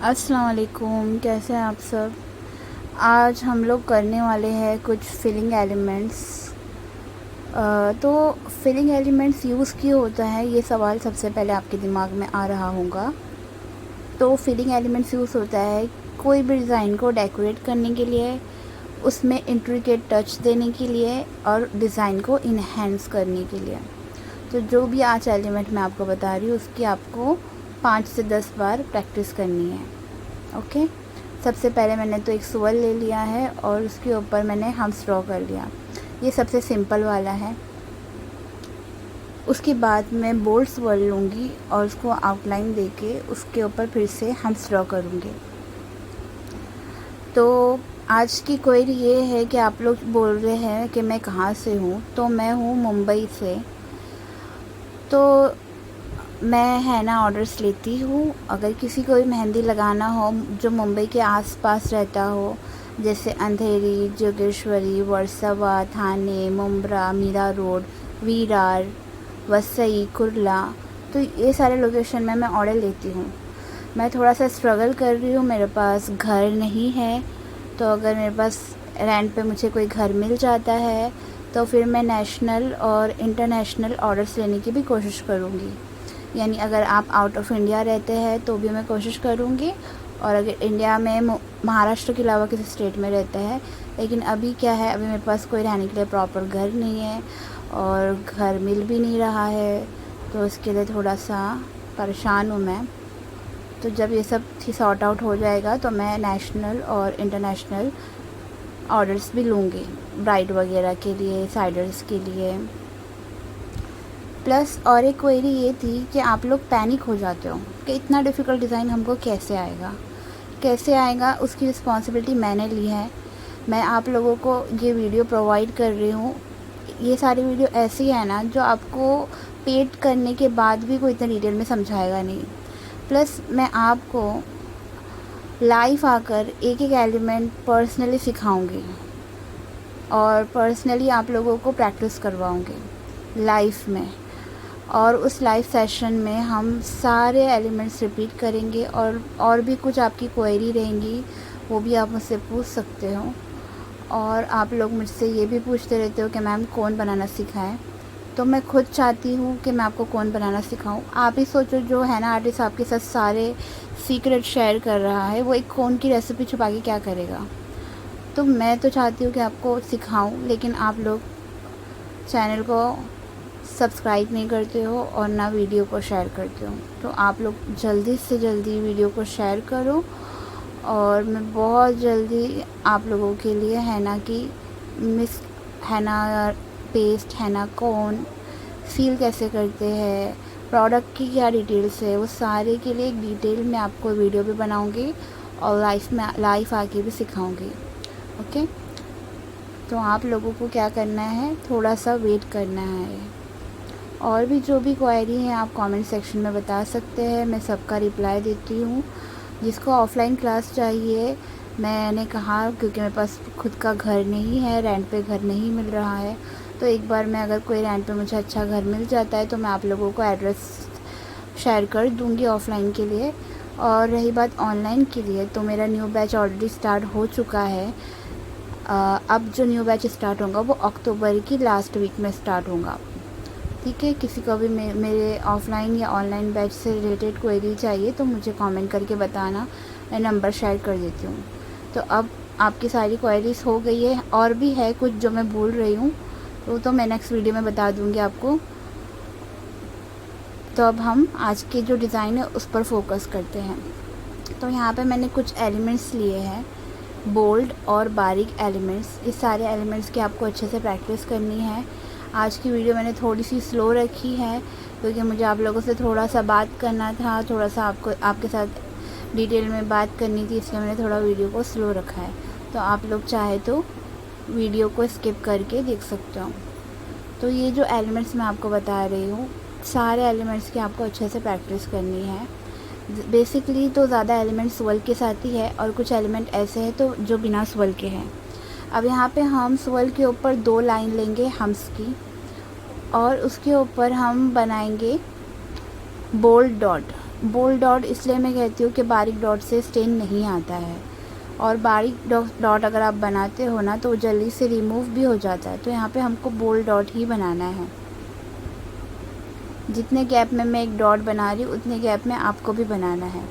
अस्सलाम वालेकुम, कैसे हैं आप सब। आज हम लोग करने वाले हैं कुछ फिलिंग एलिमेंट्स। तो फिलिंग एलिमेंट्स यूज़ क्यों होता है, ये सवाल सबसे पहले आपके दिमाग में आ रहा होगा। तो फिलिंग एलिमेंट्स यूज़ होता है कोई भी डिज़ाइन को डेकोरेट करने के लिए, उसमें इंट्रिकेट टच देने के लिए और डिज़ाइन को इन्हेंस करने के लिए। तो जो भी आज एलिमेंट मैं आपको बता रही हूँ उसकी आपको 5 से 10 बार प्रैक्टिस करनी है। ओके। सबसे पहले मैंने तो एक स्वर्ल ले लिया है और उसके ऊपर मैंने हम्स ड्रॉ कर लिया। ये सबसे सिंपल वाला है। उसके बाद मैं बोल्ड स्वर्ल लूँगी और उसको आउटलाइन देके उसके ऊपर फिर से हम्स ड्रॉ करूँगी। तो आज की क्वेरी ये है कि आप लोग बोल रहे हैं कि मैं कहाँ से हूँ। तो मैं हूँ मुंबई से। तो मैं हैना ऑर्डर्स लेती हूँ। अगर किसी को भी मेहंदी लगाना हो जो मुंबई के आसपास रहता हो, जैसे अंधेरी, जोगेश्वरी, वर्सोवा, थाने, मुंब्रा, मीरा रोड, विरार, वसई, कुर्ला, तो ये सारे लोकेशन में मैं ऑर्डर लेती हूँ। मैं थोड़ा सा स्ट्रगल कर रही हूँ, मेरे पास घर नहीं है। तो अगर मेरे पास रेंट पे मुझे कोई घर मिल जाता है तो फिर मैं नेशनल और इंटरनेशनल ऑर्डर्स लेने की भी कोशिश करूँगी। यानी अगर आप आउट ऑफ इंडिया रहते हैं तो भी मैं कोशिश करूँगी, और अगर इंडिया में महाराष्ट्र के अलावा किसी स्टेट में रहते हैं। लेकिन अभी क्या है, अभी मेरे पास कोई रहने के लिए प्रॉपर घर नहीं है और घर मिल भी नहीं रहा है, तो इसके लिए थोड़ा सा परेशान हूँ मैं। तो जब ये सब सॉर्ट आउट हो जाएगा तो मैं नेशनल और इंटरनेशनल ऑर्डर्स भी लूँगी, ब्राइड वगैरह के लिए, साइडर्स के लिए। प्लस और एक क्वेरी ये थी कि आप लोग पैनिक हो जाते हो कि इतना डिफ़िकल्ट डिज़ाइन हमको कैसे आएगा, उसकी रिस्पॉन्सिबिलिटी मैंने ली है। मैं आप लोगों को ये वीडियो प्रोवाइड कर रही हूँ। ये सारी वीडियो ऐसी है ना जो आपको पेड करने के बाद भी कोई इतना डिटेल में समझाएगा नहीं। प्लस मैं आपको लाइव आकर एक एक एलिमेंट पर्सनली सिखाऊंगी और पर्सनली आप लोगों को प्रैक्टिस करवाऊंगी लाइव में। और उस लाइव सेशन में हम सारे एलिमेंट्स रिपीट करेंगे और भी कुछ आपकी क्वेरी रहेंगी वो भी आप मुझसे पूछ सकते हो। और आप लोग मुझसे ये भी पूछते रहते हो कि मैम कौन बनाना सिखाएं। तो मैं खुद चाहती हूँ कि मैं आपको कौन बनाना सिखाऊं। आप ही सोचो, जो है ना आर्टिस्ट आपके साथ सारे सीक्रेट शेयर कर रहा है, वो एक कौन की रेसिपी छुपा के क्या करेगा। तो मैं तो चाहती हूँ कि आपको सिखाऊं, लेकिन आप लोग चैनल को सब्सक्राइब नहीं करते हो और ना वीडियो को शेयर करते हो। तो आप लोग जल्दी से जल्दी वीडियो को शेयर करो और मैं बहुत जल्दी आप लोगों के लिए हैना की मिस हैना पेस्ट, हैना कोन सील कैसे करते हैं, प्रोडक्ट की क्या डिटेल्स है, वो सारे के लिए एक डिटेल में आपको वीडियो भी बनाऊंगी और लाइव आके भी सिखाऊंगी। ओके। तो आप लोगों को क्या करना है, थोड़ा सा वेट करना है। और भी जो भी क्वेरी है आप कमेंट सेक्शन में बता सकते हैं, मैं सबका रिप्लाई देती हूँ। जिसको ऑफ़लाइन क्लास चाहिए, मैंने कहा क्योंकि मेरे पास खुद का घर नहीं है, रेंट पे घर नहीं मिल रहा है, तो एक बार मैं अगर कोई रेंट पे मुझे अच्छा घर मिल जाता है तो मैं आप लोगों को एड्रेस शेयर कर दूँगी ऑफ़लाइन के लिए। और रही बात ऑनलाइन के लिए, तो मेरा न्यू बैच ऑलरेडी स्टार्ट हो चुका है। अब जो न्यू बैच स्टार्ट होगा वो अक्टूबर की लास्ट वीक में स्टार्ट होगा। ठीक है। किसी को भी मेरे ऑफ़लाइन या ऑनलाइन बैच से रिलेटेड क्वेरी चाहिए तो मुझे कमेंट करके बताना, मैं नंबर शेयर कर देती हूँ। तो अब आपकी सारी क्वेरीज हो गई है, और भी है कुछ जो मैं भूल रही हूँ तो मैं नेक्स्ट वीडियो में बता दूँगी आपको। तो अब हम आज के जो डिज़ाइन है उस पर फोकस करते हैं। तो यहाँ पे मैंने कुछ एलिमेंट्स लिए हैं, बोल्ड और बारीक एलिमेंट्स। इस सारे एलिमेंट्स की आपको अच्छे से प्रैक्टिस करनी है। आज की वीडियो मैंने थोड़ी सी स्लो रखी है क्योंकि मुझे आप लोगों से थोड़ा सा बात करना था, थोड़ा सा आपके साथ डिटेल में बात करनी थी, इसलिए मैंने थोड़ा वीडियो को स्लो रखा है। तो आप लोग चाहे तो वीडियो को स्किप करके देख सकते हो। तो ये जो एलिमेंट्स मैं आपको बता रही हूँ, सारे एलिमेंट्स की आपको अच्छे से प्रैक्टिस करनी है। बेसिकली तो ज़्यादा एलिमेंट स्वर्ल के साथ ही है और कुछ एलिमेंट ऐसे हैं तो जो बिना स्वर्ल के हैं। अब यहाँ पे हम स्वर्ल के ऊपर 2 लाइन लेंगे हम्स की और उसके ऊपर हम बनाएंगे बोल्ड डॉट। बोल्ड डॉट इसलिए मैं कहती हूँ कि बारीक डॉट से स्टेन नहीं आता है, और बारीक डॉट अगर आप बनाते हो ना तो वो जल्दी से रिमूव भी हो जाता है। तो यहाँ पे हमको बोल्ड डॉट ही बनाना है। जितने गैप में मैं एक डॉट बना रही हूँ उतने गैप में आपको भी बनाना है।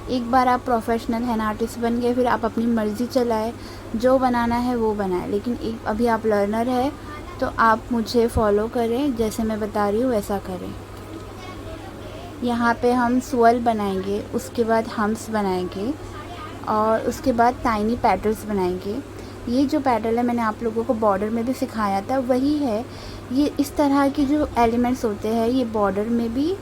एक बार आप प्रोफेशनल हैना आर्टिस्ट बन गए, फिर आप अपनी मर्ज़ी चलाए, जो बनाना है वो बनाए। लेकिन एक अभी आप लर्नर है तो आप मुझे फॉलो करें, जैसे मैं बता रही हूँ वैसा करें। यहाँ पे हम स्वर्ल बनाएंगे, उसके बाद हम्स बनाएंगे, और उसके बाद टाइनी पेटल्स बनाएंगे। ये जो पेटल है मैंने आप लोगों को बॉर्डर में भी सिखाया था, वही है। ये इस तरह के जो एलिमेंट्स होते हैं ये बॉर्डर में भी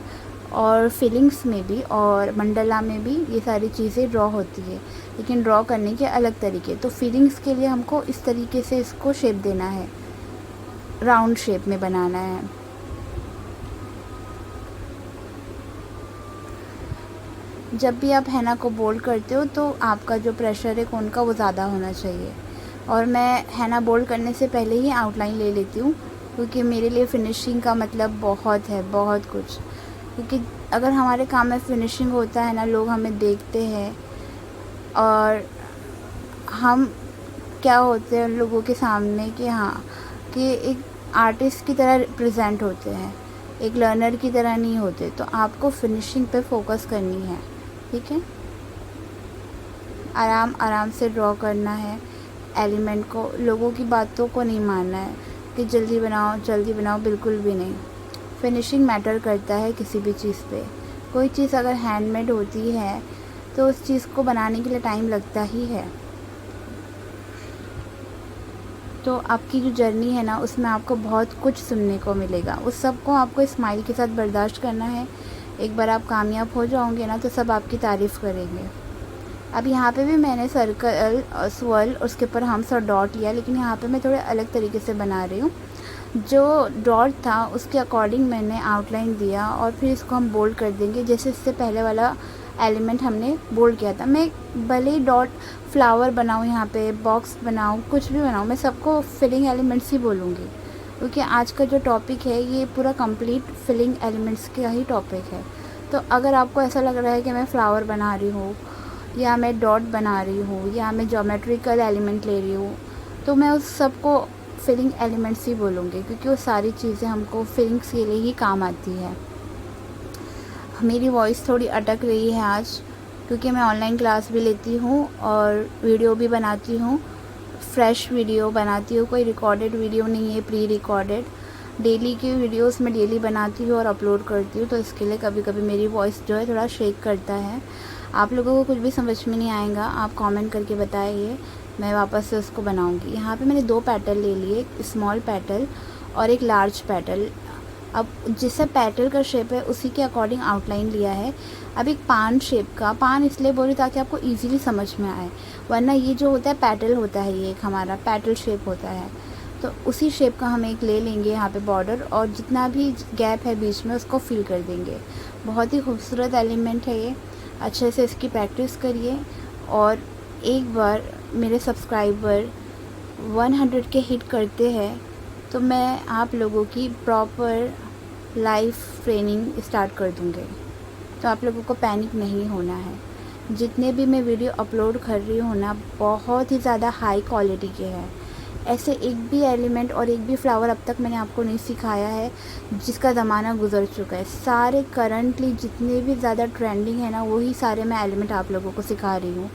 और फिलिंग्स में भी और मंडला में भी ये सारी चीज़ें ड्रॉ होती है, लेकिन ड्रॉ करने के अलग तरीके। तो फिलिंग्स के लिए हमको इस तरीके से इसको शेप देना है, राउंड शेप में बनाना है। जब भी आप हैना को बोल्ड करते हो तो आपका जो प्रेशर है कोन का वो ज़्यादा होना चाहिए। और मैं हैना बोल्ड करने से पहले ही आउटलाइन ले लेती हूँ, क्योंकि मेरे लिए फ़िनिशिंग का मतलब बहुत है, बहुत कुछ। क्योंकि अगर हमारे काम में फ़िनिशिंग होता है ना, लोग हमें देखते हैं और हम क्या होते हैं लोगों के सामने कि हाँ, कि एक आर्टिस्ट की तरह रिप्रेजेंट होते हैं, एक लर्नर की तरह नहीं होते। तो आपको फ़िनिशिंग पे फोकस करनी है, ठीक है। आराम आराम से ड्रॉ करना है एलिमेंट को, लोगों की बातों को नहीं मानना है कि जल्दी बनाओ, बिल्कुल भी नहीं। फिनिशिंग मैटर करता है किसी भी चीज़ पे। कोई चीज़ अगर हैंडमेड होती है तो उस चीज़ को बनाने के लिए टाइम लगता ही है। तो आपकी जो जर्नी है ना उसमें आपको बहुत कुछ सुनने को मिलेगा, उस सब को आपको स्माइल के साथ बर्दाश्त करना है। एक बार आप कामयाब हो जाओगे ना तो सब आपकी तारीफ़ करेंगे। अब यहाँ पे भी मैंने सर्कल, स्वर्ल, उसके ऊपर हम्स और डॉट लिया, लेकिन यहाँ पे मैं थोड़े अलग तरीके से बना रही हूँ। जो डॉट था उसके अकॉर्डिंग मैंने आउटलाइन दिया और फिर इसको हम बोल्ड कर देंगे, जैसे इससे पहले वाला एलिमेंट हमने बोल्ड किया था। मैं भले ही डॉट फ्लावर बनाऊँ, यहाँ पे बॉक्स बनाऊँ, कुछ भी बनाऊँ, मैं सबको फिलिंग एलिमेंट्स ही बोलूँगी, क्योंकि आज का जो टॉपिक है ये पूरा कंप्लीट फिलिंग एलिमेंट्स का ही टॉपिक है। तो अगर आपको ऐसा लग रहा है कि मैं फ्लावर बना रही हूँ या मैं डॉट बना रही हूँ या मैं ज्योमेट्रिकल एलिमेंट ले रही हूँ, तो मैं उस सबको फिलिंग एलिमेंट्स ही बोलूँगी, क्योंकि वो सारी चीज़ें हमको फिलिंग्स के लिए ही काम आती है। मेरी वॉइस थोड़ी अटक रही है आज, क्योंकि मैं ऑनलाइन क्लास भी लेती हूँ और वीडियो भी बनाती हूँ, फ्रेश वीडियो बनाती हूँ, कोई रिकॉर्डेड वीडियो नहीं है, प्री रिकॉर्डेड। डेली की वीडियोस मैं डेली बनाती हूँ और अपलोड करती हूँ, तो इसके लिए कभी कभी मेरी वॉइस जो है थोड़ा शेक करता है। आप लोगों को कुछ भी समझ में नहीं आएगा, आप कमेंट करके बताइए, मैं वापस से उसको बनाऊंगी। यहाँ पे मैंने 2 पेटल ले लिए, एक स्मॉल पेटल और एक लार्ज पेटल। अब जिससे पेटल का शेप है उसी के अकॉर्डिंग आउटलाइन लिया है। अब एक पान शेप का, पान इसलिए बोली ताकि आपको इजीली समझ में आए, वरना ये जो होता है पेटल होता है, ये एक हमारा पेटल शेप होता है। तो उसी शेप का हम एक ले लेंगे यहाँ पे बॉर्डर, और जितना भी गैप है बीच में उसको फिल कर देंगे। बहुत ही खूबसूरत एलिमेंट है ये, अच्छे से इसकी प्रैक्टिस करिए। और एक बार मेरे सब्सक्राइबर 100 के हिट करते हैं तो मैं आप लोगों की प्रॉपर लाइफ ट्रेनिंग स्टार्ट कर दूँगी। तो आप लोगों को पैनिक नहीं होना है। जितने भी मैं वीडियो अपलोड कर रही हूँ ना, बहुत ही ज़्यादा हाई क्वालिटी के हैं। ऐसे एक भी एलिमेंट और एक भी फ्लावर अब तक मैंने आपको नहीं सिखाया है जिसका ज़माना गुजर चुका है। सारे करंटली जितने भी ज़्यादा ट्रेंडिंग है ना, वही सारे मैं एलिमेंट आप लोगों को सिखा रही हूँ।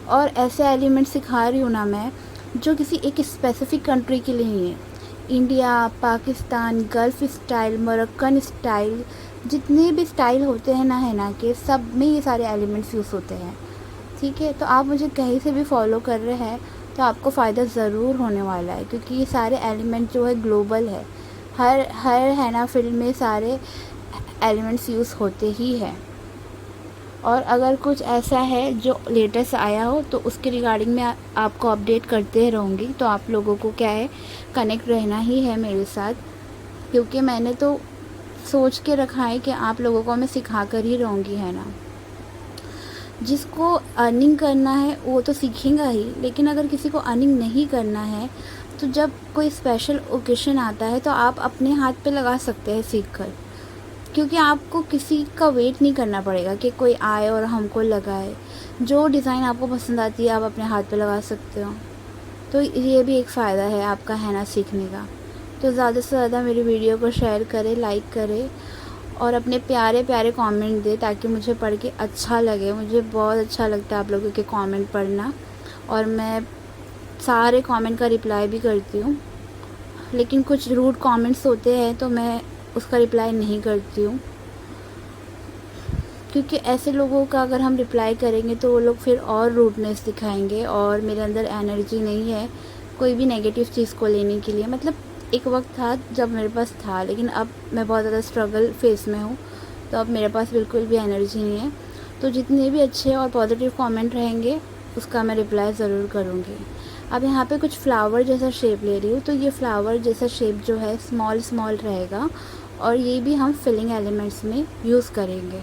और ऐसे एलिमेंट सिखा रही हूँ ना मैं, जो किसी एक स्पेसिफिक कंट्री के लिए नहीं है। India, Pakistan, gulf style, Moroccan style, जितने भी स्टाइल होते हैं ना हैना के, सब में ये सारे एलिमेंट्स यूज़ होते हैं, ठीक है। तो आप मुझे कहीं से भी फॉलो कर रहे हैं तो आपको फ़ायदा ज़रूर होने वाला है, क्योंकि ये सारे एलिमेंट जो है ग्लोबल है। हर हैना फील्ड में सारे एलिमेंट्स यूज़ होते ही हैं। और अगर कुछ ऐसा है जो लेटेस्ट आया हो तो उसके रिगार्डिंग मैं आपको अपडेट करते रहूँगी। तो आप लोगों को क्या है, कनेक्ट रहना ही है मेरे साथ, क्योंकि मैंने तो सोच के रखा है कि आप लोगों को मैं सिखा कर ही रहूँगी, है ना। जिसको अर्निंग करना है वो तो सीखेगा ही, लेकिन अगर किसी को अर्निंग नहीं करना है तो जब कोई स्पेशल ओकेशन आता है तो आप अपने हाथ पे लगा सकते हैं सीख कर, क्योंकि आपको किसी का वेट नहीं करना पड़ेगा कि कोई आए और हमको लगाए। जो डिज़ाइन आपको पसंद आती है आप अपने हाथ पे लगा सकते हो। तो ये भी एक फ़ायदा है आपका हैना सीखने का। तो ज़्यादा से ज़्यादा मेरी वीडियो को शेयर करें, लाइक करें और अपने प्यारे प्यारे कमेंट दें ताकि मुझे पढ़ के अच्छा लगे। मुझे बहुत अच्छा लगता है आप लोगों के कमेंट पढ़ना और मैं सारे कमेंट का रिप्लाई भी करती हूँ। लेकिन कुछ रूड कमेंट्स होते हैं तो मैं उसका रिप्लाई नहीं करती हूँ, क्योंकि ऐसे लोगों का अगर हम रिप्लाई करेंगे तो वो लोग फिर और रूडनेस दिखाएंगे और मेरे अंदर एनर्जी नहीं है कोई भी नेगेटिव चीज़ को लेने के लिए। मतलब एक वक्त था जब मेरे पास था, लेकिन अब मैं बहुत ज़्यादा स्ट्रगल फेस में हूँ, तो अब मेरे पास बिल्कुल भी एनर्जी नहीं है। तो जितने भी अच्छे और पॉजिटिव कमेंट रहेंगे उसका मैं रिप्लाई ज़रूर करूँगी। अब यहाँ पे कुछ फ्लावर जैसा शेप ले रही हूँ, तो ये फ्लावर जैसा शेप जो है स्मॉल स्मॉल रहेगा और ये भी हम फिलिंग एलिमेंट्स में यूज़ करेंगे।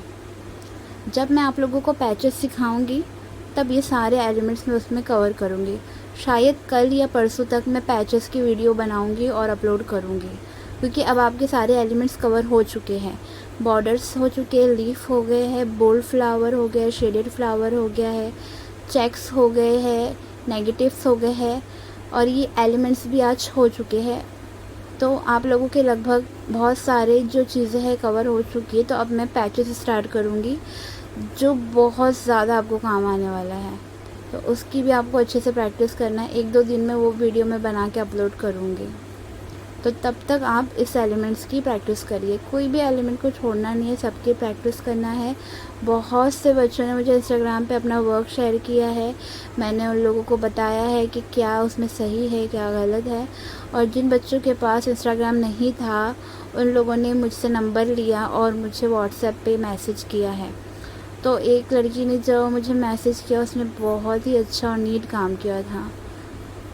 जब मैं आप लोगों को पैचेस सिखाऊंगी तब ये सारे एलिमेंट्स मैं उसमें कवर करूँगी। शायद कल या परसों तक मैं पैचेस की वीडियो बनाऊँगी और अपलोड करूँगी, क्योंकि अब आपके सारे एलिमेंट्स कवर हो चुके हैं। बॉर्डर्स हो चुके हैं, लीफ हो गए हैं, बोल्ड फ्लावर हो गया है, शेडेड फ्लावर हो गया है, चेक्स हो गए हैं, नेगेटिव्स हो गए हैं और ये एलिमेंट्स भी आज हो चुके हैं। तो आप लोगों के लगभग बहुत सारे जो चीज़ें हैं कवर हो चुकी है। तो अब मैं पैचेस स्टार्ट करूँगी जो बहुत ज़्यादा आपको काम आने वाला है, तो उसकी भी आपको अच्छे से प्रैक्टिस करना है। 1-2 दिन में वो वीडियो मैं बना के अपलोड करूँगी, तो तब तक आप इस एलिमेंट्स की प्रैक्टिस करिए। कोई भी एलिमेंट को छोड़ना नहीं है, सबकी प्रैक्टिस करना है। बहुत से बच्चों ने मुझे इंस्टाग्राम पे अपना वर्क शेयर किया है, मैंने उन लोगों को बताया है कि क्या उसमें सही है क्या गलत है। और जिन बच्चों के पास इंस्टाग्राम नहीं था उन लोगों ने मुझसे नंबर लिया और मुझे व्हाट्सएप पे मैसेज किया है। तो एक लड़की ने जो मुझे मैसेज किया उसने बहुत ही अच्छा और नीट काम किया था।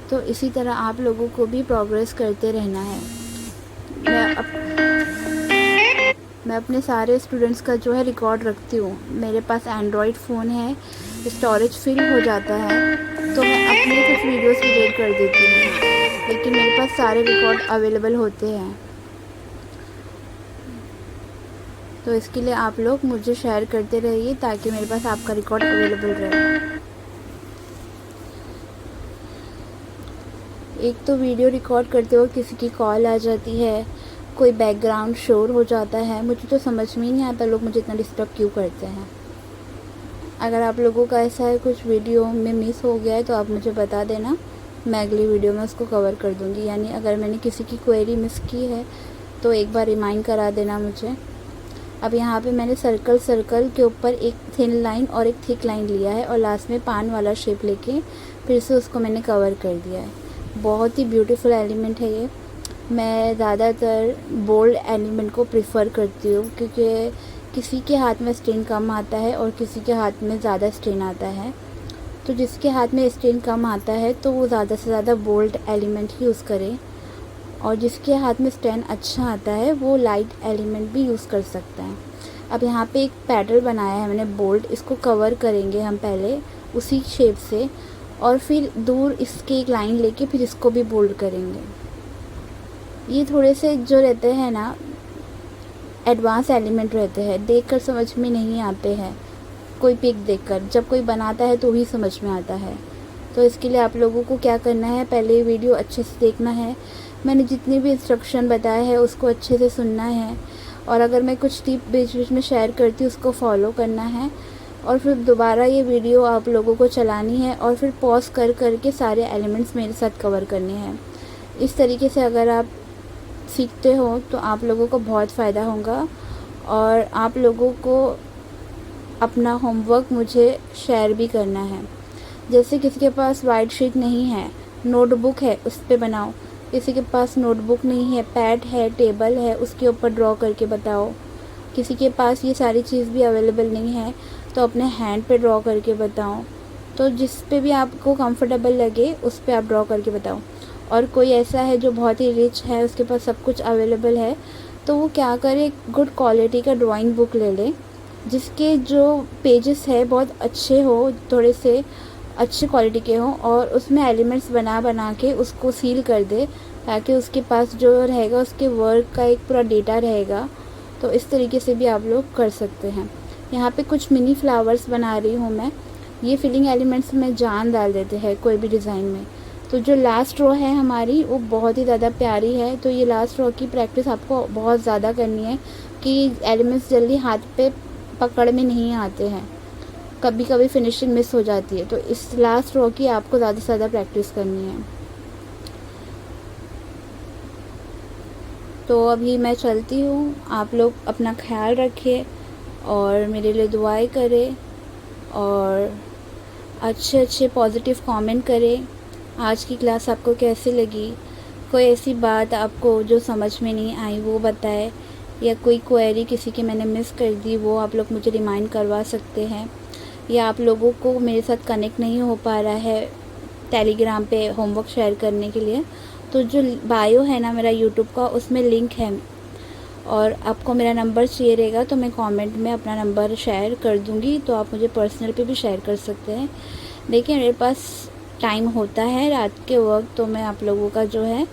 तो इसी तरह आप लोगों को भी प्रोग्रेस करते रहना है। मैं अपने सारे स्टूडेंट्स का जो है रिकॉर्ड रखती हूँ। मेरे पास एंड्रॉयड फ़ोन है, स्टोरेज फिल हो जाता है तो मैं अपने कुछ वीडियोस डिलीट कर देती हूँ, लेकिन मेरे पास सारे रिकॉर्ड अवेलेबल होते हैं। तो इसके लिए आप लोग मुझे शेयर करते रहिए ताकि मेरे पास आपका रिकॉर्ड अवेलेबल रहे। एक तो वीडियो रिकॉर्ड करते हुए किसी की कॉल आ जाती है, कोई बैकग्राउंड शोर हो जाता है, मुझे तो समझ में ही नहीं आता लोग मुझे इतना डिस्टर्ब क्यों करते हैं। अगर आप लोगों का ऐसा है कुछ वीडियो में मिस हो गया है तो आप मुझे बता देना, मैं अगली वीडियो में उसको कवर कर दूँगी। यानी अगर मैंने किसी की क्वेरी मिस की है तो एक बार रिमाइंड करा देना मुझे। अब यहाँ पे मैंने सर्कल के ऊपर एक थिन लाइन और एक थिक लाइन लिया है और लास्ट में पान वाला शेप लेके फिर से उसको मैंने कवर कर दिया है। बहुत ही ब्यूटीफुल एलिमेंट है ये। मैं ज़्यादातर बोल्ड एलिमेंट को प्रेफर करती हूँ, क्योंकि किसी के हाथ में स्ट्रेन कम आता है और किसी के हाथ में ज़्यादा स्ट्रेन आता है। तो जिसके हाथ में स्ट्रेन कम आता है तो वो ज़्यादा से ज़्यादा बोल्ड एलिमेंट ही यूज़ करे, और जिसके हाथ में स्ट्रेन अच्छा आता है वो लाइट एलिमेंट भी यूज़ कर सकता है। अब यहाँ पे एक पैटर्न बनाया है मैंने बोल्ड, इसको कवर करेंगे हम पहले उसी शेप से और फिर दूर इसके एक लाइन लेके फिर इसको भी बोल्ड करेंगे। ये थोड़े से जो रहते हैं ना एडवांस एलिमेंट रहते हैं, देखकर समझ में नहीं आते हैं। कोई पिक देखकर, जब कोई बनाता है तो ही समझ में आता है। तो इसके लिए आप लोगों को क्या करना है, पहले वीडियो अच्छे से देखना है, मैंने जितने भी इंस्ट्रक्शन बताए हैं उसको अच्छे से सुनना है, और अगर मैं कुछ टिप बीच बीच में शेयर करती हूँ उसको फॉलो करना है, और फिर दोबारा ये वीडियो आप लोगों को चलानी है और फिर पॉज कर के सारे एलिमेंट्स मेरे साथ कवर करने हैं। इस तरीके से अगर आप सीखते हो तो आप लोगों को बहुत फ़ायदा होगा, और आप लोगों को अपना होमवर्क मुझे शेयर भी करना है। जैसे किसी के पास वाइट शीट नहीं है, नोटबुक है उस पर बनाओ। किसी के पास नोटबुक नहीं है, पैड है, टेबल है, उसके ऊपर ड्रॉ करके बताओ। किसी के पास ये सारी चीज़ भी अवेलेबल नहीं है तो अपने हैंड पे ड्रॉ करके बताओ। तो जिस पे भी आपको कंफर्टेबल लगे उस पे आप ड्रॉ करके बताओ। और कोई ऐसा है जो बहुत ही रिच है, उसके पास सब कुछ अवेलेबल है, तो वो क्या करे, गुड क्वालिटी का ड्राइंग बुक ले ले जिसके जो पेजेस है बहुत अच्छे हो, थोड़े से अच्छी क्वालिटी के हों, और उसमें एलिमेंट्स बना के उसको सील कर दे, ताकि उसके पास जो रहेगा उसके वर्क का एक पूरा डेटा रहेगा तो इस तरीके से भी आप लोग कर सकते हैं। यहाँ पे कुछ मिनी फ्लावर्स बना रही हूँ मैं। ये फिलिंग एलिमेंट्स में जान डाल देते हैं कोई भी डिज़ाइन में। तो जो लास्ट रो है हमारी वो बहुत ही ज़्यादा प्यारी है। तो ये लास्ट रो की प्रैक्टिस आपको बहुत ज़्यादा करनी है कि एलिमेंट्स जल्दी हाथ पे पकड़ में नहीं आते हैं, कभी कभी फिनिशिंग मिस हो जाती है। तो इस लास्ट रो की आपको ज़्यादा से ज़्यादा प्रैक्टिस करनी है। तो अभी मैं चलती हूँ, आप लोग अपना ख्याल रखिए और मेरे लिए दुआएं करें और अच्छे अच्छे पॉजिटिव कमेंट करें। आज की क्लास आपको कैसी लगी? कोई ऐसी बात आपको जो समझ में नहीं आई वो बताएं, या कोई क्वेरी किसी की मैंने मिस कर दी वो आप लोग मुझे रिमाइंड करवा सकते हैं, या आप लोगों को मेरे साथ कनेक्ट नहीं हो पा रहा है टेलीग्राम पे होमवर्क शेयर करने के लिए, तो जो बायो है ना मेरा यूट्यूब का उसमें लिंक है, और आपको मेरा नंबर चाहिए रहेगा तो मैं कमेंट में अपना नंबर शेयर कर दूँगी, तो आप मुझे पर्सनल पे भी शेयर कर सकते हैं। देखिए मेरे पास टाइम होता है रात के वक्त, तो मैं आप लोगों का जो है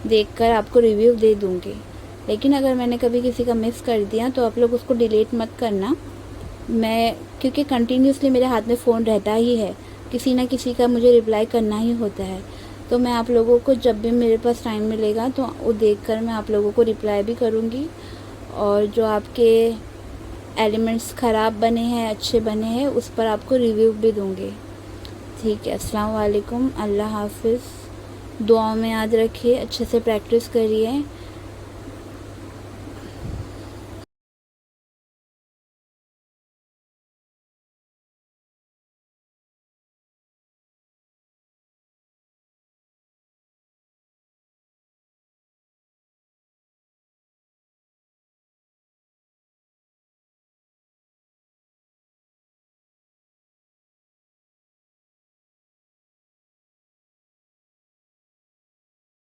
देखकर आपको रिव्यू दे दूँगी। लेकिन अगर मैंने कभी किसी का मिस कर दिया तो आप लोग उसको डिलीट मत करना। मैं क्योंकि कंटिन्यूसली मेरे हाथ में फ़ोन रहता ही है, किसी ना किसी का मुझे रिप्लाई करना ही होता है। तो मैं आप लोगों को जब भी मेरे पास टाइम मिलेगा तो वो देखकर मैं आप लोगों को रिप्लाई भी करूँगी, और जो आपके एलिमेंट्स ख़राब बने हैं अच्छे बने हैं उस पर आपको रिव्यू भी दूँगी। ठीक है, अस्सलाम वालेकुम, अल्लाह हाफ़िज़। दुआओं में याद रखिए, अच्छे से प्रैक्टिस करिए।